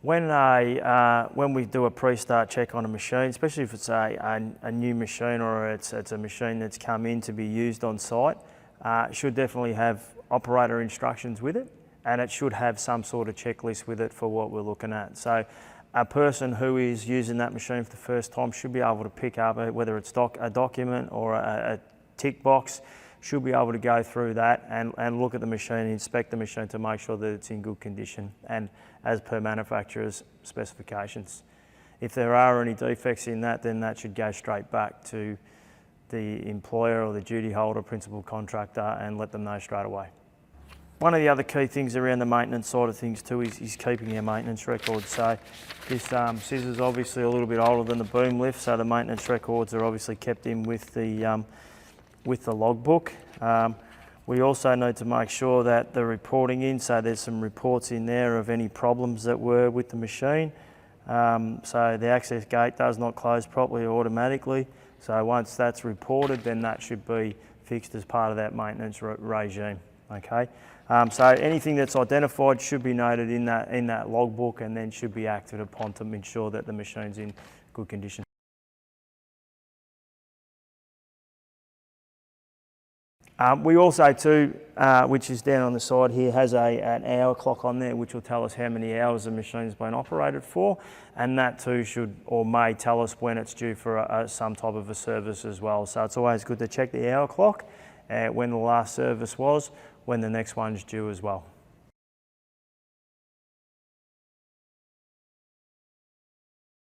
When we do a pre-start check on a machine, especially if it's a new machine or it's a machine that's come in to be used on site, it should definitely have operator instructions with it, and it should have some sort of checklist with it for what we're looking at. So a person who is using that machine for the first time should be able to pick up, whether it's a document or a tick box, should be able to go through that and look at the machine, inspect the machine to make sure that it's in good condition and as per manufacturer's specifications. If there are any defects in that, then that should go straight back to the employer or the duty holder, principal contractor, and let them know straight away. One of the other key things around the maintenance side of things too is keeping your maintenance records. So this scissors obviously a little bit older than the boom lift, so the maintenance records are obviously kept in with the logbook. We also need to make sure that the reporting in, so there's some reports in there of any problems that were with the machine. So the access gate does not close properly or automatically. So once that's reported, then that should be fixed as part of that maintenance regime. Okay. So anything that's identified should be noted in that logbook and then should be acted upon to ensure that the machine's in good condition. We also too, which is down on the side here, has an hour clock on there which will tell us how many hours the machine's been operated for, and that too should or may tell us when it's due for some type of a service as well. So it's always good to check the hour clock, when the last service was, when the next one's due as well.